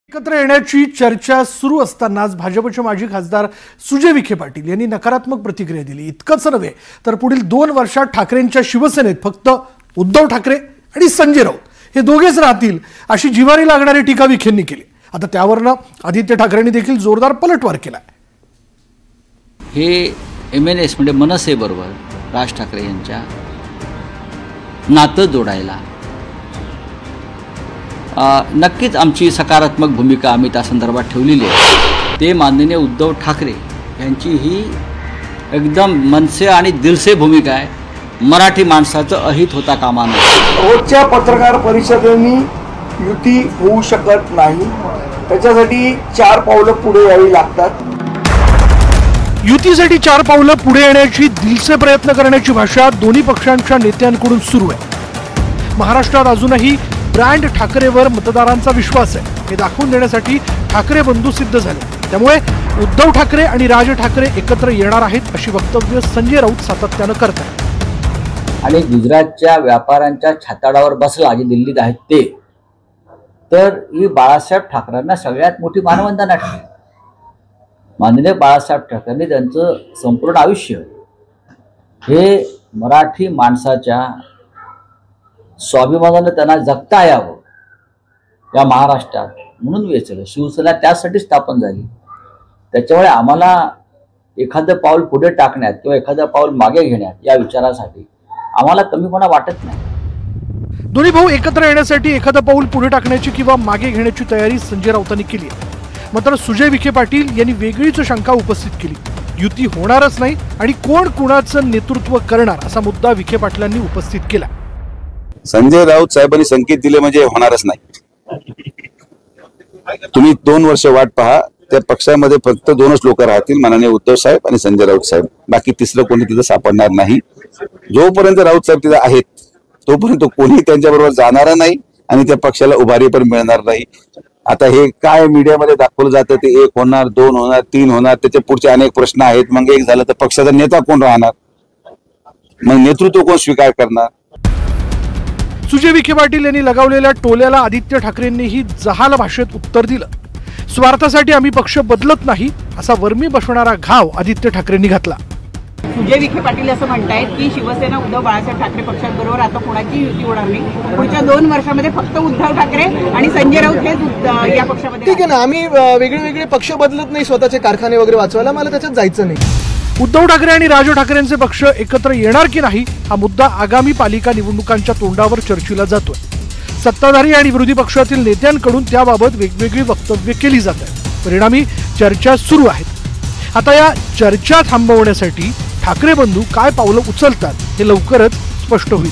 एकत्र येण्याची चर्चा सुरू असतानाच भाजपचे माजी खासदार सुजय विखे पाटील यांनी नकारात्मक प्रतिक्रिया दिली। इतकंच नव्हे तर पुढील 2 वर्षात ठाकरेंच्या शिवसेनेत फक्त उद्धव ठाकरे आणि संजय राऊत हे दोघेच राहतील अशी जिव्हारी लागणारी टीका विखेंनी केली। आता त्यावरनं आदित्य ठाकरेंनी देखील जोरदार पलटवार केला। हे एमएनएस म्हणजे मनसे बरोबर राज ठाकरे यांच्या नातं जोडायला नक्कीच आमची सकारात्मक भूमिका आम्ही त्या संदर्भात ठेवलेली आहे। ते माननीय उद्धव ठाकरे यांची ही एकदम मनसे आणि दिलसे भूमिका आहे। मराठी माणसाचं अहित होता कामा नये। रोजच्या पत्रकार परिषदेनी युती होऊ शकत नाही, त्याच्यासाठी 4 पावलं पुढे यावी लागतात। युतीसाठी 4 पावलं पुढे येण्याची दिलसे प्रयत्न करण्याची भाषा दोन्ही पक्षांच्या नेत्यांकडून सुरू आहे। महाराष्ट्रात अजूनही ब्रँड ठाकरेवर मतदारांचा विश्वास आहे हे दाखवून देण्यासाठी ठाकरे बंधू सिद्ध झाले। त्यामुळे उद्धव ठाकरे आणि राज ठाकरे एकत्र येणार आहेत अशी वक्तव्य संजय राऊत सातत्यानं करतात। आणि गुजरातच्या व्यापाऱ्यांच्या छाताडावर बसला जे दिल्लीत आहेत ते, तर ही बाळासाहेब ठाकरेंना सगळ्यात मोठी मानवंदना ठरली। माननीय बाळासाहेब ठाकरेंनी त्यांचं संपूर्ण आयुष्य हे मराठी माणसाच्या स्वाभिमानाने त्यांना जगता यावं या महाराष्ट्रात म्हणून वेचलं। शिवसेना त्यासाठी स्थापन झाली। त्याच्यामुळे आम्हाला एखादं पाऊल पुढे टाकण्यात किंवा एखादं पाऊल मागे घेण्यात या विचारासाठी आम्हाला कमीपणा वाटत नाही। दोन्ही भाऊ एकत्र येण्यासाठी एखादं पाऊल पुढे टाकण्याची किंवा मागे घेण्याची तयारी संजय राऊतांनी केली आहे। मात्र सुजय विखे पाटील यांनी वेगळीच शंका उपस्थित केली। युती होणारच नाही आणि कोण कुणाचं नेतृत्व करणार असा मुद्दा विखे पाटलांनी उपस्थित केला। संजय राऊत साहेबांनी संकेत दिले म्हणजे होणारच नाही। तुम्ही 2 वर्ष वाट पहा, त्या पक्षामध्ये फक्त 2च लोक राहतील, माननीय उद्धव साहेब आणि संजय राऊत साहेब। बाकी तिसरं कोणी तिथं सापडणार नाही। जोपर्यंत राऊत साहेब तिथं आहेत तोपर्यंत कोणी त्यांच्याबरोबर जाणार नाही आणि त्या पक्षाला उभारी पण मिळणार नाही। आता हे काय मीडियामध्ये दाखवलं जातं ते 1 होणार, 2 होणार, 3 होणार, त्याच्या पुढचे अनेक प्रश्न आहेत। मग 1 झालं तर पक्षाचा नेता कोण राहणार, मग नेतृत्व कोण स्वीकार करणार। सुजय विखे पाटील यांनी लगावलेल्या टोल्याला आदित्य ठाकरेंनीही जहाल भाषेत उत्तर दिलं। स्वार्थासाठी आम्ही पक्ष बदलत नाही असा वर्मी बसवणारा घाव आदित्य ठाकरेंनी घातला। सुजय विखे पाटील असं म्हणतायत की शिवसेना उद्धव बाळासाहेब ठाकरे पक्षाबरोबर आता कोणाची युती होणार नाही। पुढच्या 2 वर्षामध्ये फक्त उद्धव ठाकरे आणि संजय राऊत हेच या पक्षामध्ये। ठीक आहे ना, आम्ही वेगळे पक्ष बदलत नाही स्वतःचे कारखाने वगैरे वाचवायला, मला त्याच्यात जायचं नाही। उद्धव ठाकरे आणि राज ठाकरेंचे पक्ष एकत्र येणार की नाही हा मुद्दा आगामी पालिका निवडणुकांच्या तोंडावर चर्चेला जातोय। सत्ताधारी आणि विरोधी पक्षातील नेत्यांकडून त्याबाबत वेगवेगळी वक्तव्य केली जात आहेत। परिणामी चर्चा सुरू आहेत। आता या चर्चा थांबवण्यासाठी ठाकरे बंधू काय पावलं उचलतात हे लवकरच स्पष्ट होईल।